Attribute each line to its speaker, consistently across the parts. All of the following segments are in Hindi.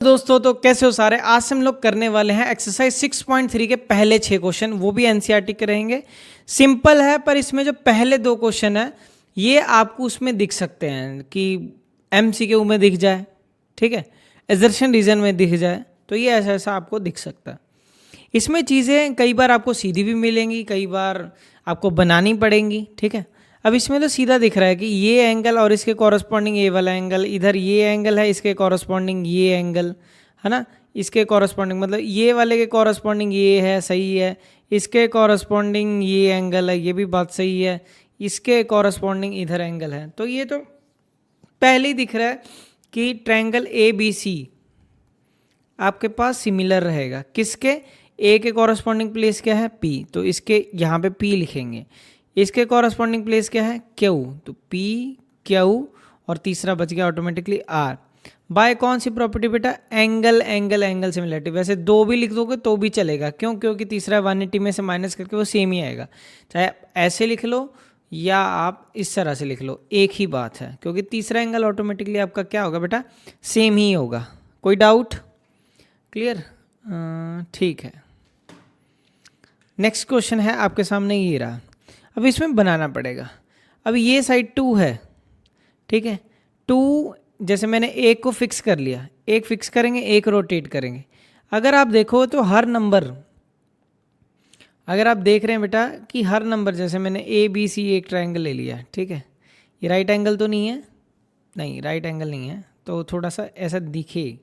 Speaker 1: दोस्तों तो कैसे हो सारे। आज से हम लोग करने वाले हैं एक्सरसाइज 6.3 के पहले 6 क्वेश्चन, वो भी एनसीईआरटी के रहेंगे। सिंपल है पर इसमें जो पहले 2 क्वेश्चन है ये आपको उसमें दिख सकते हैं कि एमसीक्यू में दिख जाए, ठीक है, एजर्शन रीजन में दिख जाए, तो ये ऐसा ऐसा आपको दिख सकता है। इसमें चीज़ें कई बार आपको सीधी भी मिलेंगी, कई बार आपको बनानी पड़ेंगी, ठीक है। अब इसमें तो सीधा दिख रहा है कि ये एंगल और इसके कॉरस्पॉन्डिंग ये वाला एंगल, इधर ये एंगल है, इसके कॉरस्पॉन्डिंग ये एंगल है ना, इसके कॉरस्पॉन्डिंग मतलब ये वाले के कॉरस्पॉन्डिंग ये है, सही है, इसके कॉरस्पॉन्डिंग ये एंगल है, ये भी बात सही है, इसके कॉरस्पॉन्डिंग इधर एंगल है। तो ये तो पहले ही दिख रहा है कि ट्रायंगल ए बी सी आपके पास सिमिलर रहेगा। किसके? ए के कॉरस्पॉन्डिंग प्लेस क्या है? पी, तो इसके यहाँ पे पी लिखेंगे। इसके कॉरस्पॉन्डिंग प्लेस क्या है? क्यू, तो पी क्यू, और तीसरा बच गया ऑटोमेटिकली आर। बाय कौन सी प्रॉपर्टी बेटा? Angle angle angle similarity. वैसे 2 भी लिख दोगे तो भी चलेगा, क्यों? क्योंकि तीसरा 180 में से माइनस करके वो सेम ही आएगा। चाहे ऐसे लिख लो या आप इस तरह से लिख लो, एक ही बात है, क्योंकि तीसरा एंगल ऑटोमेटिकली आपका क्या होगा बेटा? सेम ही होगा। कोई डाउट? क्लियर? ठीक है। नेक्स्ट क्वेश्चन है आपके सामने, ये रहा। अब इसमें बनाना पड़ेगा। अब ये साइड 2 है, ठीक है। 2 जैसे मैंने एक को फिक्स कर लिया, एक फिक्स करेंगे, एक रोटेट करेंगे। अगर आप देखो तो हर नंबर, अगर आप देख रहे हैं बेटा कि हर नंबर, जैसे मैंने ए बी सी एक ट्रायंगल ले लिया, ठीक है। ये राइट एंगल तो नहीं है, नहीं राइट एंगल नहीं है, तो थोड़ा सा ऐसा दिखे,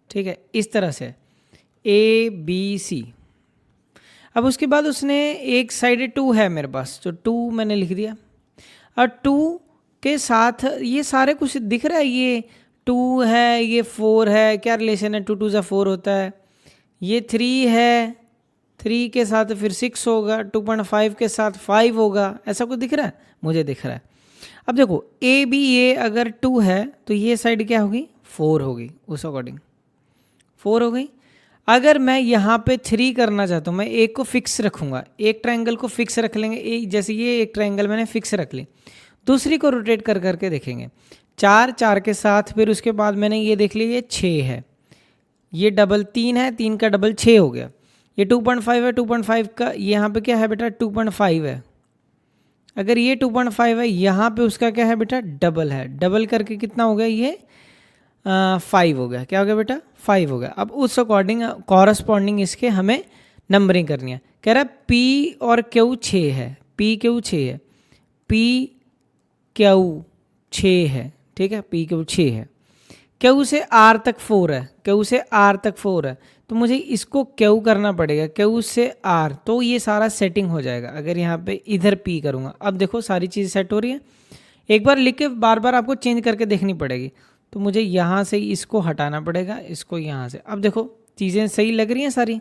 Speaker 1: ठीक है, इस तरह से ए बी सी। अब उसके बाद उसने एक साइड 2 है मेरे पास, तो 2 मैंने लिख दिया। और 2 के साथ ये सारे कुछ दिख रहा है, ये 2 है, ये 4 है, क्या रिलेशन है? 2 2 ज़ा 4 होता है। ये 3 है, 3 के साथ फिर 6 होगा, 2.5 के साथ 5 होगा, ऐसा कुछ दिख रहा है? मुझे दिख रहा है। अब देखो ए बी ए अगर 2 है तो ये साइड क्या होगी? 4 होगी, उस अकॉर्डिंग 4 हो गई। अगर मैं यहाँ पे 3 करना चाहता हूँ, मैं एक को फिक्स रखूँगा, एक ट्रायंगल को फिक्स रख लेंगे, एक जैसे ये एक ट्रायंगल मैंने फिक्स रख ली, दूसरी को रोटेट कर करके देखेंगे। 4 4 के साथ, फिर उसके बाद मैंने ये देख लिया ये 6 है, ये डबल 3 है, 3 का डबल 6 हो गया। ये 2.5 है, 2.5 का यहाँ पे क्या है बेटा? 2.5 है। अगर ये 2.5 है, यहाँ पे उसका क्या है बेटा? डबल है। डबल करके कितना हो गया? ये 5 हो गया। क्या हो गया बेटा? 5 हो गया। अब उस अकॉर्डिंग कॉरस्पॉन्डिंग इसके हमें नंबरिंग करनी है। कह रहा है पी और क्यू 6 है, पी क्यू 6 है, पी क्यू 6 है, ठीक है, पी क्यू 6 है। क्यू से आर तक 4 है, क्यू से आर तक 4 है, तो मुझे इसको क्यू करना पड़ेगा, क्यू से आर, तो ये सारा सेटिंग हो जाएगा। अगर यहाँ पे इधर पी करूँगा, अब देखो सारी चीज़ सेट हो रही है। एक बार लिख के बार बार आपको चेंज करके देखनी पड़ेगी, तो मुझे यहाँ से इसको हटाना पड़ेगा, इसको यहाँ से। अब देखो चीज़ें सही लग रही हैं सारी।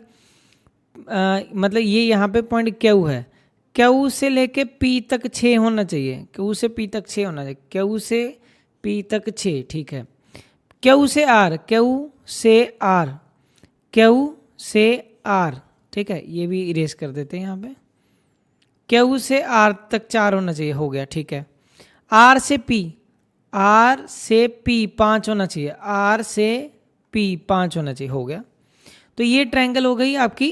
Speaker 1: मतलब ये यहाँ पे पॉइंट क्यू है, क्यू से लेके पी तक 6 होना चाहिए, क्यू से पी तक 6 होना चाहिए, क्यू से पी तक 6, ठीक है। क्यू से आर, क्यू से आर, क्यू से आर, ठीक है, ये भी इरेज कर देते हैं यहाँ पे। क्यू से आर तक 4 होना चाहिए, हो गया, ठीक है। आर से पी, आर से पी 5 होना चाहिए, आर से पी 5 होना चाहिए, हो गया। तो ये ट्रायंगल हो गई आपकी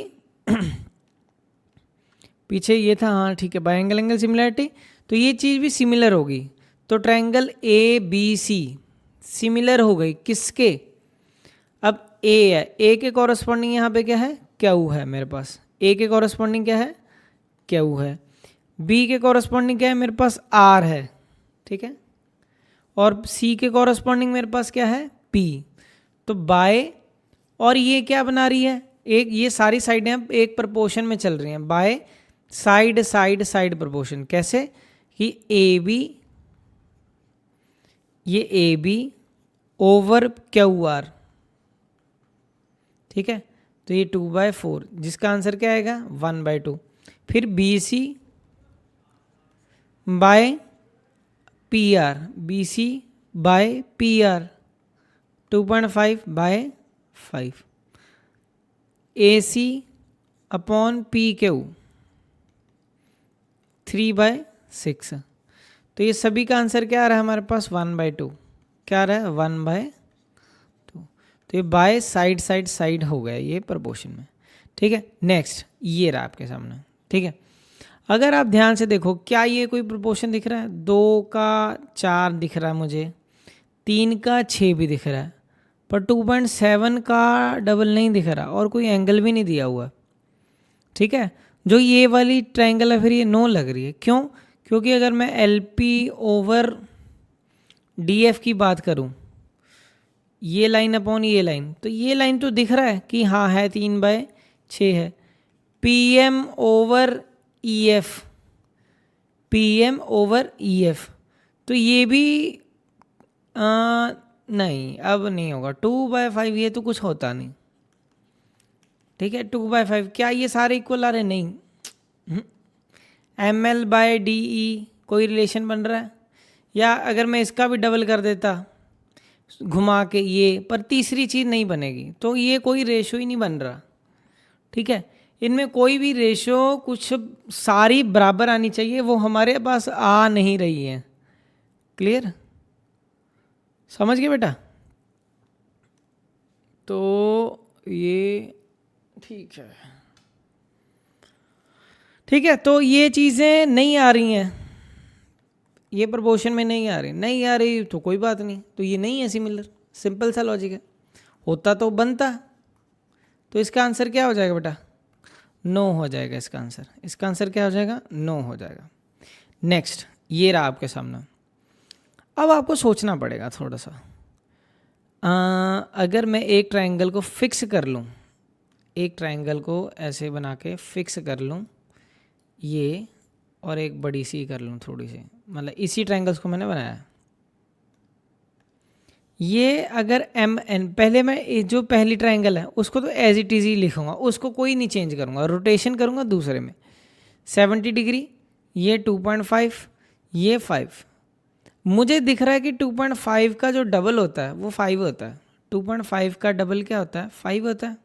Speaker 1: पीछे ये था, हाँ ठीक है, बाय एंगल एंगल सिमिलरिटी, तो ये चीज़ भी सिमिलर होगी। तो triangle A B C similar हो गई किसके? अब ए है, ए के कॉरस्पॉन्डिंग यहाँ पे क्या है? क्यू है मेरे पास। ए के कॉरस्पॉन्डिंग क्या है? क्यू है। बी के कॉरस्पॉन्डिंग क्या है मेरे पास? आर है, ठीक है। और सी के कॉरस्पॉन्डिंग मेरे पास क्या है? पी। तो बाय, और ये क्या बना रही है? एक, ये सारी साइडें अब एक प्रपोर्शन में चल रही हैं, by side side side proportion. कैसे? कि ए बी, ये A B over Q R, ठीक है। तो ये 2/4, जिसका आंसर क्या आएगा? 1/2। फिर B C by P R, B C by P R 2.5/5, A C upon P Q 3/6। तो ये सभी का आंसर क्या आ रहा है हमारे पास? 1/2। क्या आ रहा है? 1/2। तो ये बाय साइड साइड साइड हो गया ये प्रोपोर्शन में, ठीक है। नेक्स्ट ये रहा आपके सामने, ठीक है। अगर आप ध्यान से देखो, क्या ये कोई प्रोपोर्शन दिख रहा है? 2 का 4 दिख रहा है मुझे, 3 का 6 भी दिख रहा है, पर 2.7 का डबल नहीं दिख रहा और कोई एंगल भी नहीं दिया हुआ, ठीक है। जो ये वाली ट्रायंगल है फिर ये नो लग रही है, क्यों? क्योंकि अगर मैं L P over D F की बात करूं, ये लाइन अपॉन ये लाइन, तो ये लाइन तो दिख रहा है कि हाँ है 3/6 है। P M over E F, P M over E F, तो ये भी नहीं, अब नहीं होगा। 2/5 ये तो कुछ होता नहीं, ठीक है। 2/5 क्या ये सारे इक्वल आ रहे? नहीं। M L by D E कोई रिलेशन बन रहा है? या अगर मैं इसका भी डबल कर देता घुमा के ये, पर तीसरी चीज़ नहीं बनेगी, तो ये कोई रेशो ही नहीं बन रहा, ठीक है। इनमें कोई भी रेशो, कुछ सारी बराबर आनी चाहिए, वो हमारे पास आ नहीं रही है। क्लियर? समझ गए बेटा? तो ये ठीक है, ठीक है। तो ये चीज़ें नहीं आ रही हैं, ये प्रपोर्शन में नहीं आ रही तो कोई बात नहीं, तो ये नहीं है सिमिलर, सिंपल सा लॉजिक है। होता तो बनता, तो इसका आंसर क्या हो जाएगा बेटा? नो हो जाएगा इसका आंसर। इसका आंसर क्या हो जाएगा? नो हो जाएगा। नेक्स्ट ये रहा आपके सामने। अब आपको सोचना पड़ेगा थोड़ा सा। अगर मैं एक ट्रायंगल को फिक्स कर लूँ, एक ट्रायंगल को ऐसे बना के फिक्स कर लूँ ये, और एक बड़ी सी कर लूँ थोड़ी सी, मतलब इसी ट्रायंगल्स को मैंने बनाया ये। अगर एम एन, पहले मैं जो पहली ट्रायंगल है उसको तो एज इट इज ही लिखूंगा, उसको कोई नहीं चेंज करूंगा, रोटेशन करूंगा दूसरे में 70 डिग्री, ये 2.5, ये 5। मुझे दिख रहा है कि 2.5 का जो डबल होता है वो 5 होता है। 2.5 का डबल क्या होता है? 5 होता है।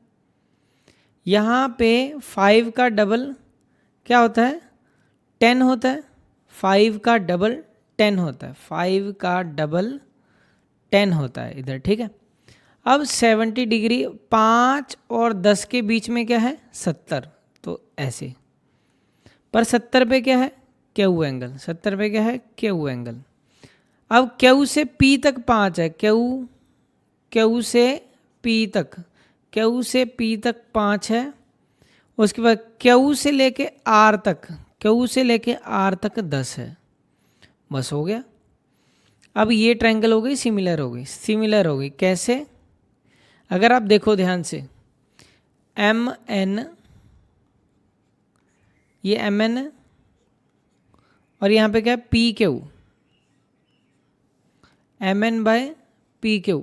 Speaker 1: यहाँ पे 5 का डबल क्या होता है? 10 होता है। 5 का डबल 10 होता है, 5 का डबल 10 होता है इधर, ठीक है। अब 70 डिग्री 5 और 10 के बीच में क्या है? 70, तो ऐसे। पर 70 पे क्या है? Q angle. 70 पे क्या है? Q angle. अब क्यू से पी तक 5 है, क्यू से पी तक, क्यू से पी तक 5 है। उसके बाद क्यू से लेके आर तक, क्यू से लेके आर तक 10 है। बस हो गया। अब ये ट्रायंगल हो गई सिमिलर, हो गई सिमिलर हो गई। कैसे? अगर आप देखो ध्यान से, एम एन, ये एम एन है और यहाँ पे क्या है? P Q, M N by P Q,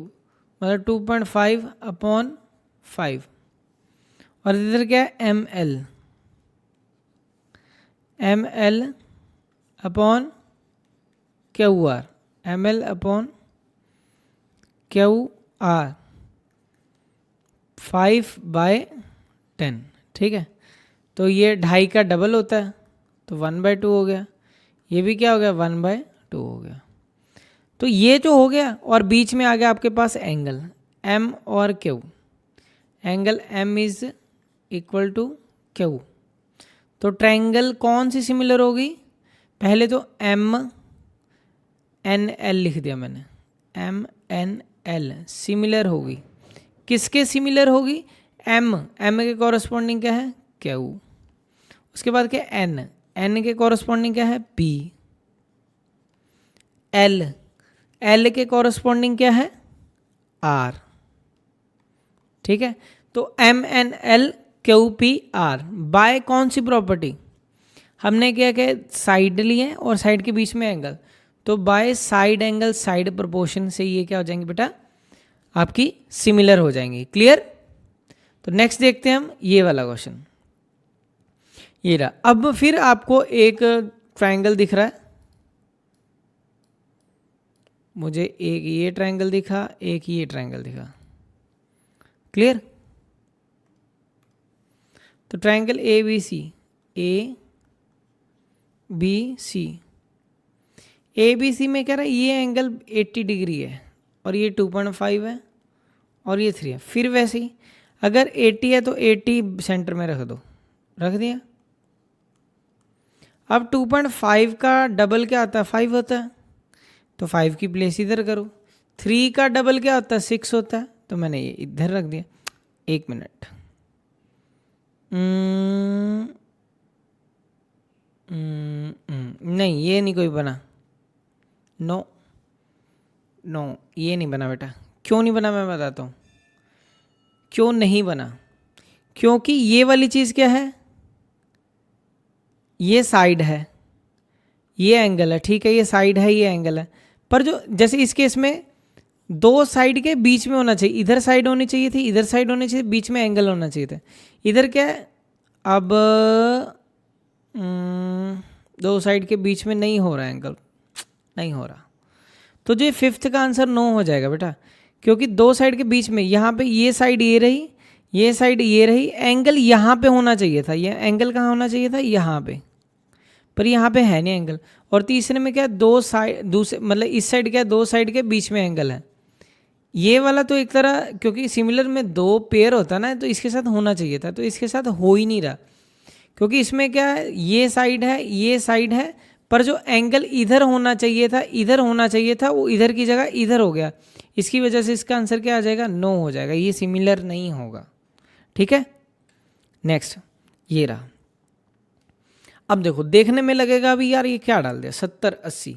Speaker 1: मतलब 2.5/5। और इधर क्या है? M L, M L upon Q R, M L upon Q R, 5/10, ठीक है। तो ये 2.5 का डबल होता है, तो 1/2 हो गया। ये भी क्या हो गया? 1/2 हो गया। तो ये जो हो गया, और बीच में आ गया आपके पास एंगल एम और Q, angle M is equal to Q. तो ट्रायंगल कौन सी सिमिलर होगी? पहले तो एम एन एल लिख दिया मैंने, एम एन एल सिमिलर होगी। किसके सिमिलर होगी? एम, एम के कॉरस्पॉन्डिंग क्या है? क्यू। उसके बाद क्या? एन, एन के कॉरस्पॉन्डिंग क्या है? पी। एल, एल के कॉरस्पॉन्डिंग क्या है? आर, ठीक है। तो M N L Q P R by कौन सी प्रॉपर्टी? हमने क्या क्या साइड लिए और साइड के बीच में एंगल, तो by side angle side proportion से ये क्या हो जाएंगे बेटा? आपकी सिमिलर हो जाएंगी। क्लियर? तो नेक्स्ट देखते हैं हम ये वाला क्वेश्चन। ये रहा। अब फिर आपको एक ट्रायंगल दिख रहा है, मुझे एक ये ट्रायंगल दिखा, एक ये ट्रायंगल दिखा। क्लियर? तो triangle A B C, A B C, A B C में कह रहा है ये एंगल 80 डिग्री है और ये 2.5 है और ये 3 है। फिर वैसे ही अगर 80 है तो 80 सेंटर में रख दो, रख दिया। अब 2.5 का डबल क्या आता है? 5 होता है, तो 5 की प्लेस इधर करो। 3 का डबल क्या होता है? 6 होता है, तो मैंने ये इधर रख दिया। 1 मिनट, नहीं ये नहीं कोई बना, नो नो ये नहीं बना बेटा। क्यों नहीं बना मैं बताता हूँ क्यों नहीं बना। क्योंकि ये वाली चीज़ क्या है? ये साइड है, ये एंगल है, ठीक है, ये साइड है, ये एंगल है। पर जो जैसे इस केस में दो साइड के बीच में होना चाहिए, इधर साइड होनी चाहिए थी, इधर साइड होनी चाहिए, बीच में एंगल होना चाहिए था। इधर क्या है? अब दो साइड के बीच में नहीं हो रहा एंगल, नहीं हो रहा, तो जो फिफ्थ का आंसर नो हो जाएगा बेटा। क्योंकि दो साइड के बीच में, यहाँ पे ये साइड ये रही, ये साइड ये रही, एंगल यहाँ पे होना चाहिए था। ये एंगल कहाँ होना चाहिए था? यहाँ पे, पर यहाँ पे है नहीं एंगल। और तीसरे में क्या? दो साइड, दूसरे मतलब इस साइड क्या? दो साइड के बीच में एंगल है। ये वाला तो एक तरह, क्योंकि सिमिलर में दो पेयर होता ना, तो इसके साथ होना चाहिए था, तो इसके साथ हो ही नहीं रहा। क्योंकि इसमें क्या है? ये साइड है, ये साइड है, पर जो एंगल इधर होना चाहिए था, इधर होना चाहिए था, वो इधर की जगह इधर हो गया। इसकी वजह से इसका आंसर क्या आ जाएगा? नो हो जाएगा, ये सिमिलर नहीं होगा। ठीक है, नेक्स्ट ये रहा। अब देखो, देखने में लगेगा अभी यार ये क्या डाल दिया, 70 80।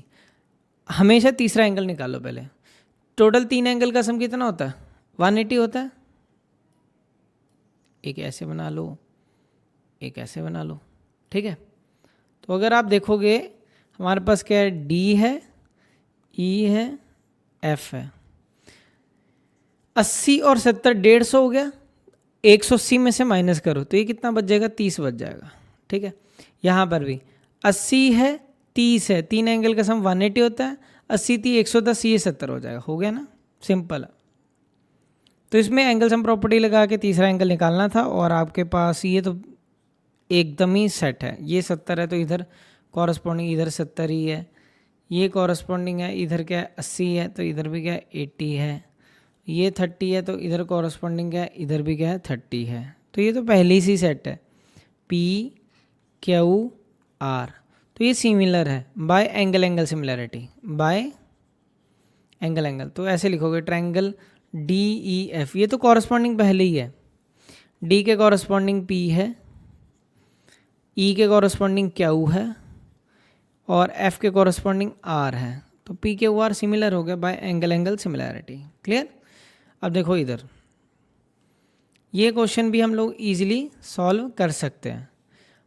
Speaker 1: हमेशा तीसरा एंगल निकालो पहले। टोटल 3 एंगल का सम कितना होता है? 180 होता है। एक ऐसे बना लो, एक ऐसे बना लो, ठीक है। तो अगर आप देखोगे हमारे पास क्या है? डी है, ई है, एफ है। 80 और 70 150 हो गया। 180 में से माइनस करो तो ये कितना बच जाएगा? 30 बच जाएगा। ठीक है, यहाँ पर भी 80 है, 30 है, 3 एंगल का सम 180 होता है। 80 30 110, ये 70 हो जाएगा। हो गया ना, सिंपल है। तो इसमें एंगल सम प्रॉपर्टी लगा के तीसरा एंगल निकालना था, और आपके पास ये तो एकदम ही सेट है। ये 70 है तो इधर कॉरस्पॉन्डिंग इधर 70 ही है। ये कॉरस्पॉन्डिंग है, इधर क्या है? 80 है, तो इधर भी क्या है? 80 है। ये 30 है, तो इधर कॉरस्पॉन्डिंग क्या है? इधर भी क्या है? 30 है। तो ये तो पहली सी सेट है, पी क्यू आर। तो ये सिमिलर है bye angle, angle similarity, bye angle angle. तो ऐसे लिखोगे ट्रायंगल डी ई एफ। ये तो कॉरस्पॉन्डिंग पहले ही है, डी के कॉरस्पॉन्डिंग पी है, ई के कॉरस्पॉन्डिंग क्यू है, और एफ के कॉरस्पॉन्डिंग आर है। तो पी क्यू आर सिमिलर हो गया bye angle angle similarity. Clear? अब देखो इधर, ये क्वेश्चन भी हम लोग इजीली सॉल्व कर सकते हैं।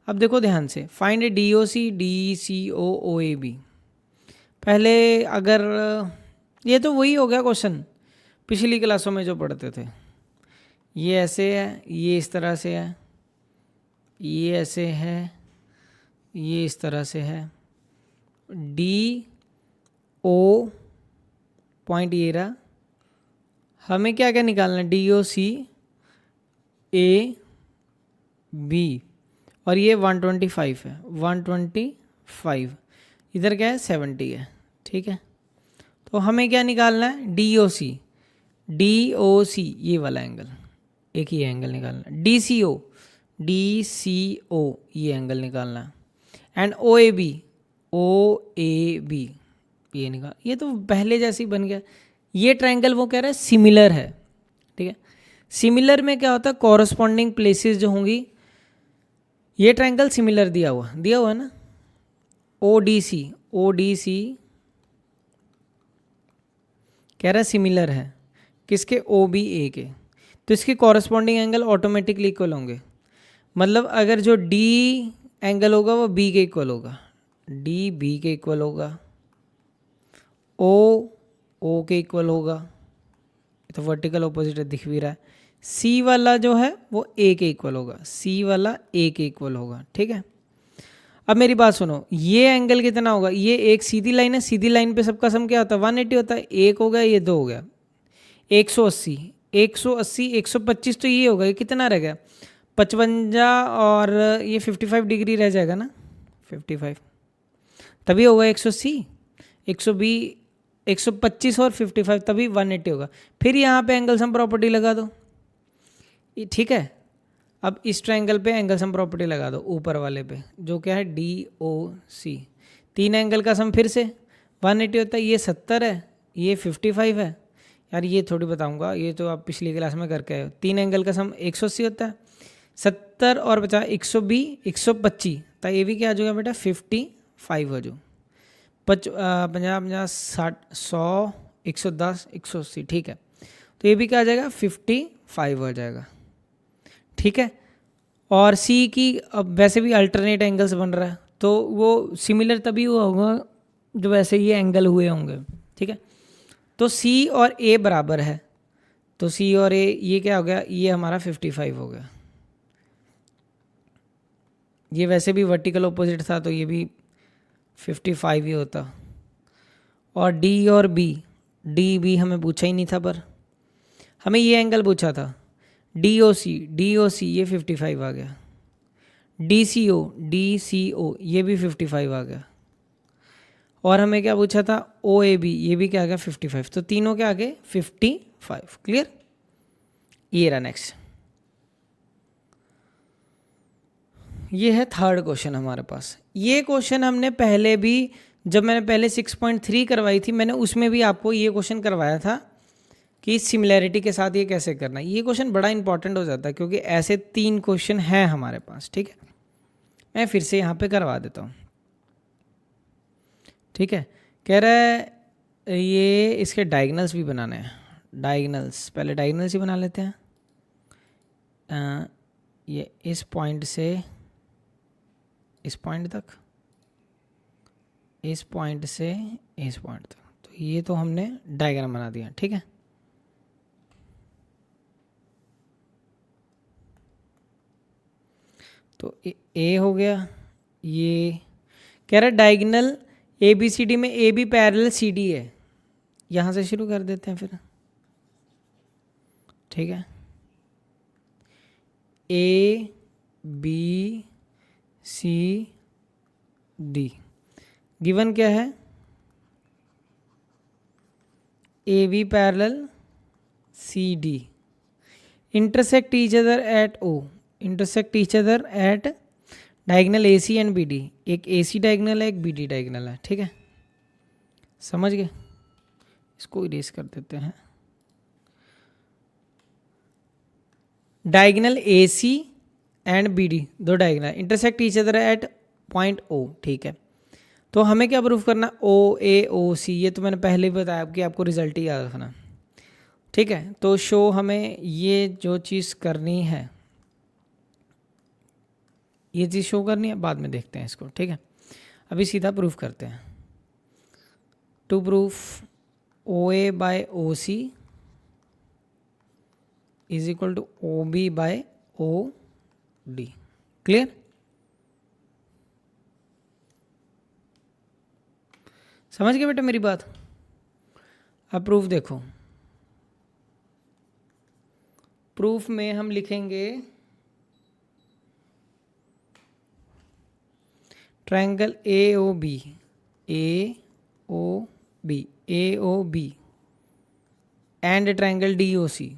Speaker 1: अब देखो ध्यान से, find A D O C D C O O A B. पहले अगर ये तो वही हो गया क्वेश्चन पिछली क्लासों में जो पढ़ते थे। ये ऐसे है, ये इस तरह से है, ये ऐसे है, ये इस तरह से है। डी ओ पॉइंट ये रहा। हमें क्या क्या निकालना है? D O C A B, और ये 125 है, 125। इधर क्या है? 70 है। ठीक है, तो हमें क्या निकालना है? D O C, D O सी ये वाला एंगल, एक ही एंगल निकालना है। डी सी ओ, डी सी ओ ये एंगल निकालना है। And O A B, O A B ये निकाल। ये तो पहले जैसे ही बन गया। ये ट्रायंगल वो कह रहा है सिमिलर है। ठीक है, सिमिलर में क्या होता है? कॉरस्पॉन्डिंग प्लेसेस जो होंगी, ये ट्रायंगल सिमिलर दिया हुआ है ना, O D C, O D C कह रहा है सिमिलर है किसके? ओ बी ए के। तो इसके कॉरस्पॉन्डिंग एंगल ऑटोमेटिकली इक्वल होंगे। मतलब अगर जो डी एंगल होगा वो बी के इक्वल होगा, डी बी के इक्वल होगा, ओ के इक्वल होगा। तो वर्टिकल ऑपोजिट दिख भी रहा है। सी वाला जो है वो ए के इक्वल होगा, सी वाला ए के इक्वल होगा। ठीक है, अब मेरी बात सुनो, ये एंगल कितना होगा? ये एक सीधी लाइन है, सीधी लाइन पे सबका सम क्या होता है? 180 होता है। एक हो गया, ये दो हो गया, 180, 180, 125, तो ये होगा, ये कितना रह गया? 55, और ये 55 डिग्री रह जाएगा ना, 55, तभी होगा 180। 120 125 और 55 तभी 180 होगा। फिर यहाँ पे एंगल सम प्रॉपर्टी लगा दो, ठीक है। अब इस ट्रायंगल पे एंगल सम प्रॉपर्टी लगा दो ऊपर वाले पे, जो क्या है DOC। 3 एंगल का सम फिर से 180 होता है, ये 70 है, ये 55 है। यार ये थोड़ी बताऊंगा, ये तो आप पिछली क्लास में करके आए हो। 3 एंगल का सम 180 होता है, 70 और 50 120 125, तो ये भी क्या आ जाएगा बेटा 55 हो जो 50 50 60 100 110 180, ठीक है। तो ये भी क्या आ जाएगा 55 हो जाएगा, ठीक है। और सी की अब वैसे भी अल्टरनेट एंगल्स बन रहा है, तो वो सिमिलर तभी हुआ होगा जो वैसे ये एंगल हुए होंगे, ठीक है। तो सी और ए बराबर है, तो सी और ए ये क्या हो गया, ये हमारा 55 हो गया। ये वैसे भी वर्टिकल ऑपोजिट था, तो ये भी 55 ही होता। और डी और बी, डी बी हमें पूछा ही नहीं था, पर हमें ये एंगल पूछा था। DOC ये 55 आ गया। DCO ये भी 55 आ गया। और हमें क्या पूछा था OAB, ये भी क्या आ गया 55। तो तीनों के आगे 55, क्लियर। ये रहा नेक्स्ट, ये है थर्ड क्वेश्चन हमारे पास। ये क्वेश्चन हमने पहले भी, जब मैंने पहले 6.3 करवाई थी, मैंने उसमें भी आपको ये क्वेश्चन करवाया था कि सिमिलैरिटी के साथ ये कैसे करना है। ये क्वेश्चन बड़ा इंपॉर्टेंट हो जाता है क्योंकि ऐसे 3 क्वेश्चन हैं हमारे पास, ठीक है। मैं फिर से यहाँ पे करवा देता हूँ, ठीक है। कह रहा है ये इसके डायगनल्स भी बनाने हैं। डायगनल्स, पहले डायगनल्स ही बना लेते हैं। ये इस पॉइंट से इस पॉइंट तक, इस पॉइंट से इस पॉइंट तक, तो ये तो हमने डायग्राम बना दिया, ठीक है। तो ए हो गया। ये कह रहा है डायगोनल ABCD में AB पैरेलल CD है। यहाँ से शुरू कर देते हैं फिर, ठीक है। ABCD गिवन क्या है, AB parallel CD intersect each other at O, intersect each other at diagonal AC and BD। एक AC डायगोनल है, एक BD डायगोनल है, ठीक है। समझ गए। इसको इरेज कर देते हैं। डायगोनल AC एंड BD, दो diagonal intersect each other at point O, ठीक है। तो हमें क्या प्रूफ करना, OAOC, ये तो मैंने पहले ही बताया कि आपको रिजल्ट ही याद रखना, ठीक है। तो शो हमें ये जो चीज़ करनी है, ये चीज़ शो करनी है, बाद में देखते हैं इसको, ठीक है। अभी सीधा प्रूफ करते हैं। To proof OA by OC is equal to OB by OD, clear. समझ गए बेटा मेरी बात। अब प्रूफ देखो, प्रूफ में हम लिखेंगे triangle AOB and triangle DOC।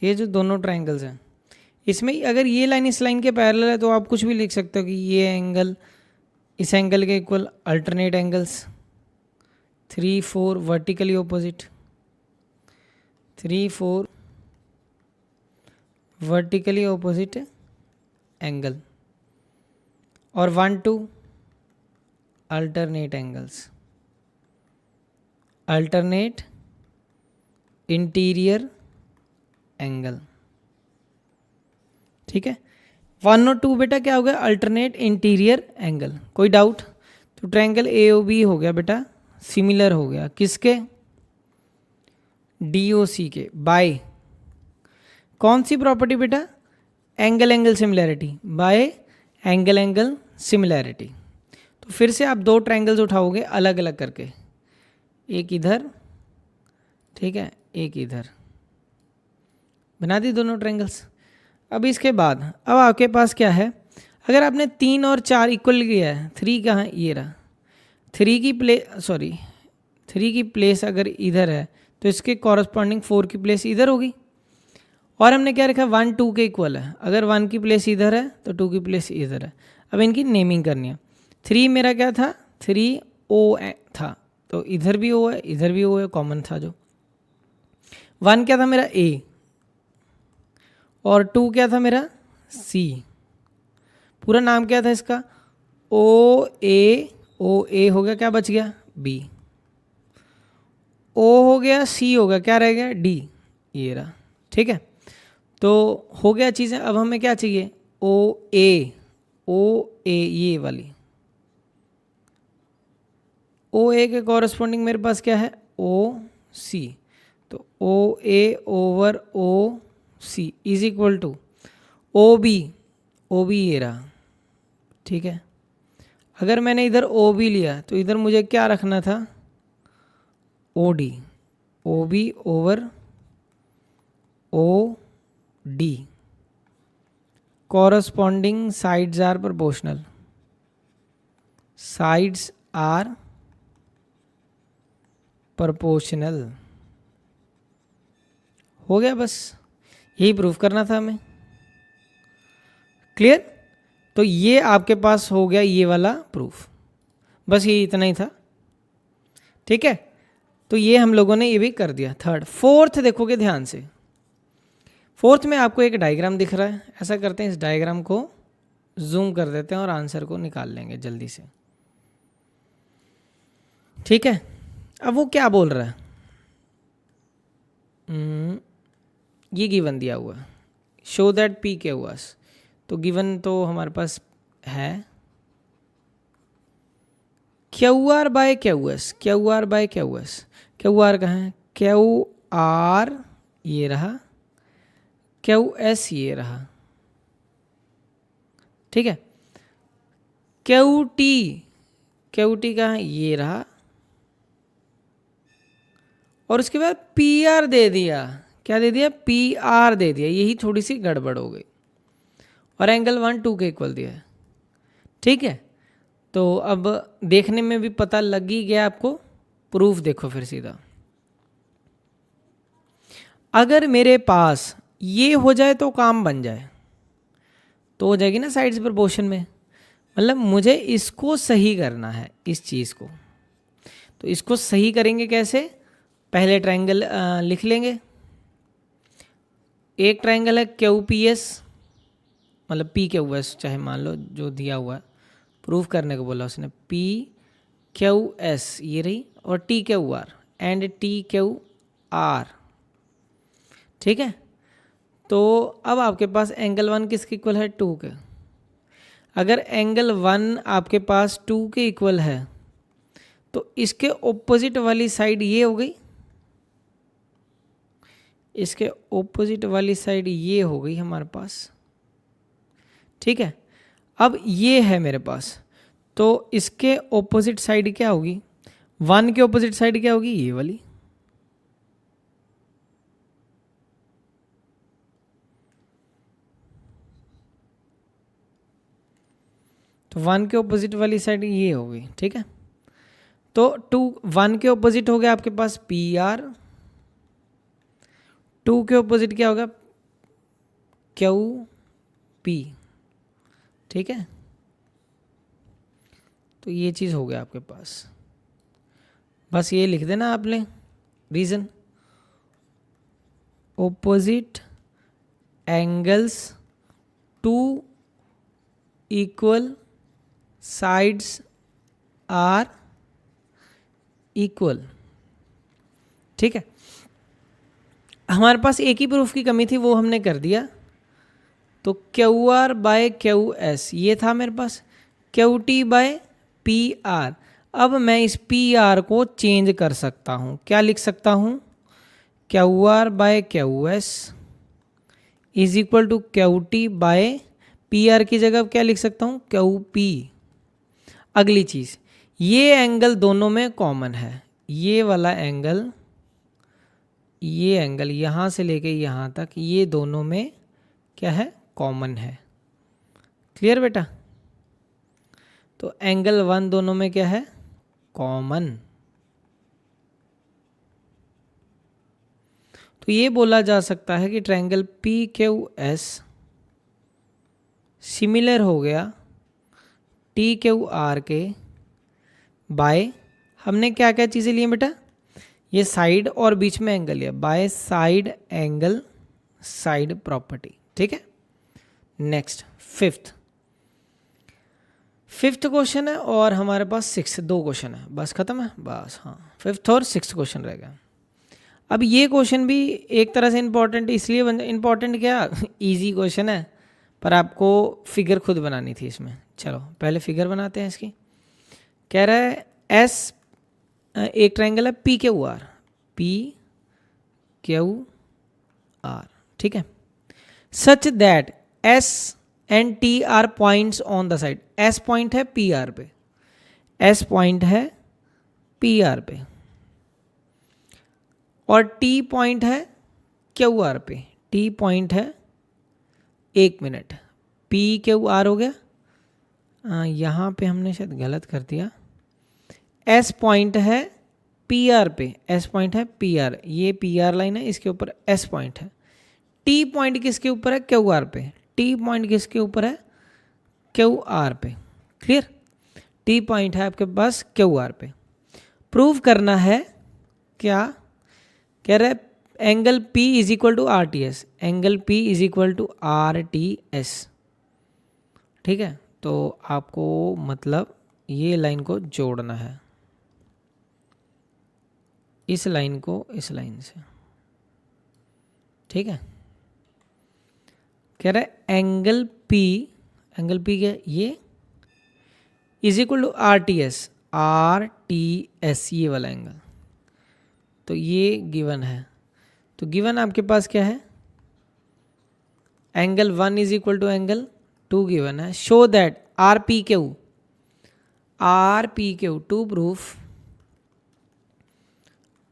Speaker 1: ये जो दोनों ट्रायंगल्स हैं, इसमें अगर ये लाइन इस लाइन के पैरेलल है तो आप कुछ भी लिख सकते हो कि ये एंगल इस एंगल के equal alternate angles. 3 4 vertically opposite, 3 4 vertically opposite angle, और 1 2 alternate angles, alternate interior angle, ठीक है। 1 और 2 बेटा क्या हो गया, अल्टरनेट इंटीरियर एंगल। कोई डाउट। तो ट्रायंगल AOB हो गया बेटा सिमिलर हो गया किसके, DOC के, बाय कौन सी प्रॉपर्टी बेटा, angle angle similarity, by angle angle similarity. तो फिर से आप 2 ट्रायंगल्स उठाओगे अलग अलग करके, एक इधर, ठीक है, एक इधर, बना दी दोनों ट्रायंगल्स। अब इसके बाद अब आपके पास क्या है, अगर आपने 3 और 4 इक्वल लिया है, 3 कहाँ, ये रहा, थ्री की प्लेस अगर इधर है तो इसके कॉरस्पॉन्डिंग 4 की प्लेस इधर होगी। और हमने क्या रखा, 1 2 के इक्वल है। अगर 1 की प्लेस इधर है तो 2 की प्लेस इधर है। अब इनकी नेमिंग करनी है। 3 मेरा क्या था, 3 ओ था, तो इधर भी ओ है, इधर भी ओ है, कॉमन था जो। 1 क्या था मेरा, ए, और 2 क्या था मेरा, सी। पूरा नाम क्या था इसका, ओ ए हो गया, क्या बच गया, बी। ओ हो गया, सी हो गया, क्या रह गया, डी, ये रहा। ठीक है, तो हो गया चीज़ें। अब हमें क्या चाहिए, ओ ए ये वाली। ओ ए के कॉरस्पॉन्डिंग मेरे पास क्या है, ओ सी। तो O A over O C is equal to O B ये रहा। ठीक है, अगर मैंने इधर ओ बी लिया तो इधर मुझे क्या रखना था, O D, O B over O D. Corresponding sides are proportional, sides are proportional. हो गया, बस यही प्रूफ करना था हमें। क्लियर। तो ये आपके पास हो गया ये वाला प्रूफ, बस ये इतना ही था। ठीक है, तो ये हम लोगों ने ये भी कर दिया। थर्ड, फोर्थ देखोगे ध्यान से। फोर्थ में आपको एक डायग्राम दिख रहा है। ऐसा करते हैं, इस डायग्राम को जूम कर देते हैं और आंसर को निकाल लेंगे जल्दी से। ठीक है, अब वो क्या बोल रहा है, ये गिवन दिया हुआ है, शो दैट पी के वास। तो गिवन तो हमारे पास है Q R by Q S, Q R by Q S. Q R कहाँ है, क्यू आर ये रहा, क्यू एस ये रहा। ठीक है, क्यू टी कहाँ है, ये रहा। और उसके बाद पी आर दे दिया, क्या दे दिया, पी आर दे दिया। यही थोड़ी सी गड़बड़ हो गई। और एंगल 1 2 के इक्वल दिया है। ठीक है, तो अब देखने में भी पता लग ही गया आपको। प्रूफ देखो फिर सीधा, अगर मेरे पास ये हो जाए तो काम बन जाए, तो हो जाएगी ना साइड्स प्रोपोर्शन में। मतलब मुझे इसको सही करना है, इस चीज़ को। तो इसको सही करेंगे कैसे, पहले ट्रायंगल लिख लेंगे। एक ट्रायंगल है क्यू पी एस, मतलब पी क्यू एस चाहे मान लो, जो दिया हुआ है, प्रूफ करने को बोला उसने, पी क्यू एस ये रही, और T Q R and T Q R. ठीक है, तो अब आपके पास एंगल 1 किसके इक्वल है, 2 के। अगर एंगल 1 आपके पास 2 के इक्वल है तो इसके ऑपोजिट वाली साइड ये हो गई, इसके ऑपोजिट वाली साइड ये हो गई हमारे पास। ठीक है, अब ये है मेरे पास, तो इसके ऑपोजिट साइड क्या होगी, 1 के ऑपोजिट साइड क्या होगी, ये वाली। तो 1 के ऑपोजिट वाली साइड ये हो गई। ठीक है, तो 1 के ऑपोजिट हो गया आपके पास पी आर, 2 के ऑपोजिट क्या होगा, क्यू पी। ठीक है, तो ये चीज़ हो गया आपके पास। बस ये लिख देना आपने reason, opposite angles 2 equal sides are equal. ठीक है, हमारे पास एक ही प्रूफ की कमी थी, वो हमने कर दिया। तो Q R by Q S ये था मेरे पास, Q T by P R. अब मैं इस पी आर को चेंज कर सकता हूँ, क्या लिख सकता हूँ, Q R by Q S is equal to Q T by P R की जगह क्या लिख सकता हूँ, क्यू पी। अगली चीज़, ये एंगल दोनों में कॉमन है, ये वाला एंगल, ये एंगल यहाँ से लेके यहाँ तक, ये दोनों में क्या है, कॉमन है। क्लियर बेटा। तो एंगल 1 दोनों में क्या है, कॉमन। तो ये बोला जा सकता है कि triangle P Q S similar हो गया टी क्यू आर के बाय, हमने क्या क्या चीज़ें लिए बेटा, ये साइड और बीच में एंगल लिया, by side angle side property. ठीक है, नेक्स्ट फिफ्थ क्वेश्चन है और हमारे पास सिक्स, दो क्वेश्चन है बस, खत्म है बस। हाँ, फिफ्थ और सिक्स क्वेश्चन रह गया। अब ये क्वेश्चन भी एक तरह से इंपॉर्टेंट इसलिए इंपॉर्टेंट क्या, इजी क्वेश्चन है पर आपको फिगर खुद बनानी थी इसमें। चलो पहले फिगर बनाते हैं इसकी। कह रहा है एस, एक ट्रायंगल है P Q R, P Q R, ठीक है, such that S and T R points on the side. S point है पी आर पे, एस पॉइंट है पी आर पे, और टी पॉइंट है क्यू आर पे। टी पॉइंट है, एक मिनट, पी क्यू आर हो गया, यहाँ पे हमने शायद गलत कर दिया। एस पॉइंट है पी आर पे, एस पॉइंट है पी आर, ये पी आर लाइन है, इसके ऊपर एस पॉइंट है। टी पॉइंट किसके ऊपर है, क्यू आर पे। टी पॉइंट किसके ऊपर है, क्यू आर पे। क्लियर, टी पॉइंट है आपके पास क्यू आर पे। प्रूव करना है क्या, कह रहा है angle P is equal to R T S, angle P is equal to R T S. ठीक है, तो आपको मतलब ये लाइन को जोड़ना है, इस लाइन को इस लाइन से। ठीक है, कह रहा है एंगल P क्या, ये is equal to R T S, ये वाला एंगल। तो ये गिवन है, तो गिवन आपके पास क्या है, angle 1 is equal to angle 2 given है। Show that R P Q to proof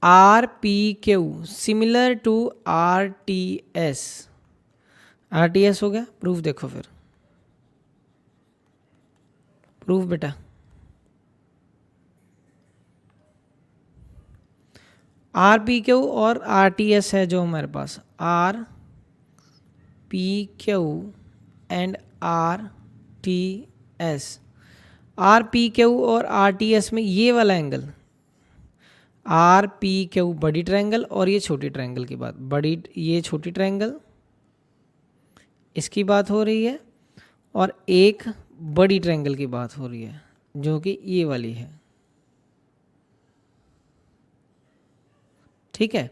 Speaker 1: R P Q similar to R T S. R T S हो गया, प्रूफ देखो फिर, प्रूफ बेटा। आर पी क्यू और आर टी एस है जो हमारे पास, R P Q and R T S. R P Q और आर टी एस में ये वाला एंगल, आर पी क्यू बड़ी ट्रायंगल और ये छोटी ट्रायंगल की बात, बड़ी ये छोटी ट्रायंगल इसकी बात हो रही है, और एक बड़ी ट्रायंगल की बात हो रही है जो कि ये वाली है। ठीक है,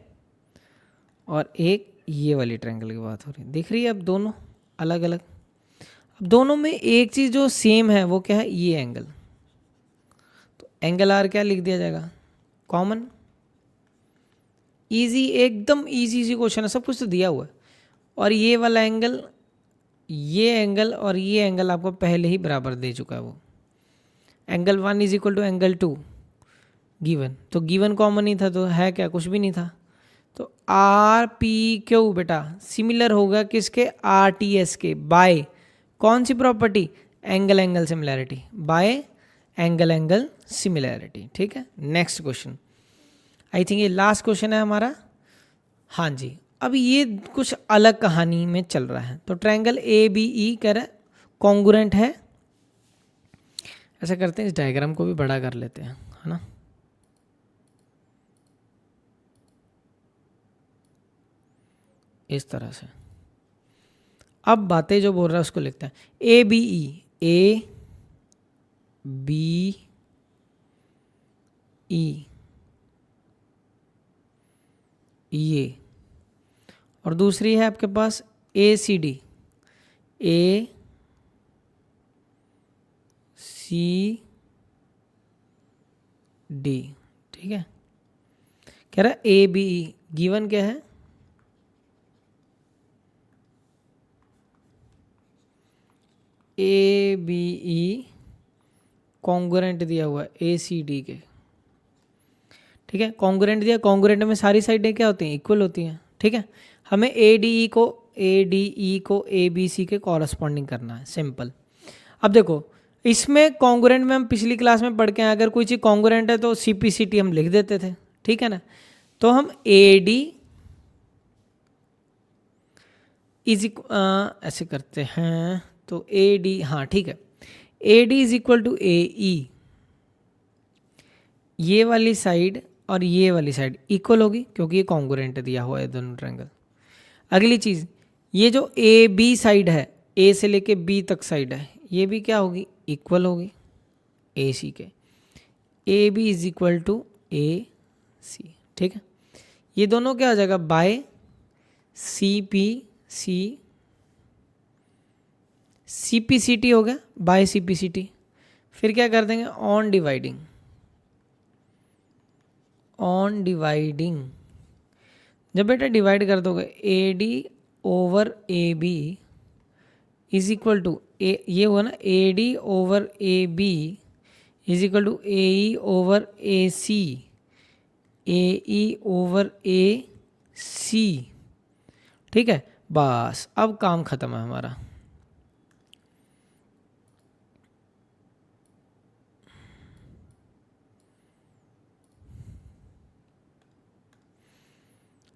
Speaker 1: और एक ये वाली ट्रायंगल की बात हो रही है। दिख रही है अब दोनों अलग अलग। अब दोनों में एक चीज़ जो सेम है वो क्या है, ये एंगल। तो एंगल आर क्या लिख दिया जाएगा, कॉमन। इजी, एकदम इजी क्वेश्चन है, सब कुछ तो दिया हुआ है। और ये वाला एंगल, ये एंगल और ये एंगल आपको पहले ही बराबर दे चुका है वो। Angle 1 is equal to angle 2 given, तो गिवन कॉमन ही था, तो है क्या, कुछ भी नहीं था। तो आर पी क्यू बेटा सिमिलर होगा किसके, आर टी एस के, बाय कौन सी property, angle angle similarity, by angle angle similarity. ठीक है, नेक्स्ट क्वेश्चन, आई थिंक ये लास्ट क्वेश्चन है हमारा। हाँ जी, अब ये कुछ अलग कहानी में चल रहा है। तो ट्रायंगल ए बी ई कह रहा है कॉन्ग्रुएंट है। ऐसा करते हैं, इस डायग्राम को भी बड़ा कर लेते हैं, है ना। इस तरह से अब बातें जो बोल रहा है उसको लिखते हैं। ए बी ई ये, और दूसरी है आपके पास ए सी डी, ठीक है। कह रहा है ए बी ई, गिवन क्या है, ए बी ई कॉन्ग्रुएंट दिया हुआ है ए सी डी के। ठीक है, कॉन्ग्रुएंट दिया, कॉन्ग्रुएंट में सारी साइडें क्या होती हैं, इक्वल होती हैं। ठीक है, हमें ए डी ई को ए बी सी के कॉरस्पॉन्डिंग करना है, सिंपल। अब देखो इसमें कॉन्ग्रुएंट में हम पिछली क्लास में पढ़ के आए, अगर कोई चीज़ कॉन्ग्रुएंट है तो CPCT हम लिख देते थे, ठीक है ना। तो हम AD ऐसे करते हैं, तो AD, हाँ ठीक है, AD is equal to AE, ये वाली साइड और ये वाली साइड इक्वल होगी क्योंकि ये कॉन्ग्रुएंट दिया हुआ है दोनों ट्रायंगल। अगली चीज़, ये जो AB साइड है, A से लेके B तक साइड है, ये भी क्या होगी, इक्वल होगी AC के। AB is equal to AC, ठीक है। ये दोनों क्या हो जाएगा, बाय CPCT हो गया, बाय CPCT। फिर क्या कर देंगे, ऑन डिवाइडिंग। जब बेटा डिवाइड कर दोगे AD over AB is equal to ये हुआ ना, AD over AB is equal to AE over AC, AE over AC, ठीक है। बस अब काम खत्म है हमारा।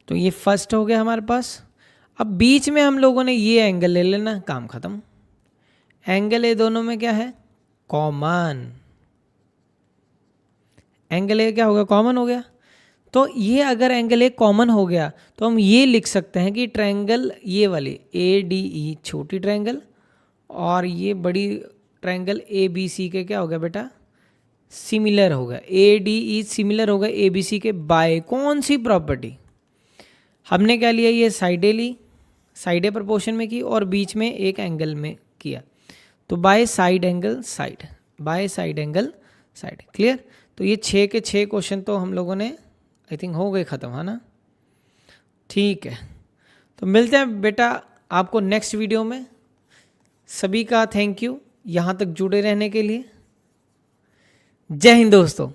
Speaker 1: तो ये फर्स्ट हो गया हमारे पास। अब बीच में हम लोगों ने ये एंगल ले लेना, काम खत्म। एंगल ए दोनों में क्या है, कॉमन। एंगल ए क्या हो गया, कॉमन हो गया। तो ये अगर एंगल ए कॉमन हो गया तो हम ये लिख सकते हैं कि ट्रायंगल ये वाली ADE छोटी ट्रायंगल और ये बड़ी ट्रायंगल ABC के क्या हो गया बेटा, सिमिलर हो गया। ADE सिमिलर हो गया ABC के बाय कौन सी प्रॉपर्टी, हमने क्या लिया, ये साइडें ली, साइडें प्रपोर्शन में की और बीच में एक एंगल में किया, तो by side angle side, by side angle side. Clear. तो ये 6 के 6 क्वेश्चन तो हम लोगों ने आई थिंक हो गए ख़त्म, है ना। ठीक है, तो मिलते हैं बेटा आपको नेक्स्ट वीडियो में। सभी का थैंक यू यहाँ तक जुड़े रहने के लिए। जय हिंद दोस्तों।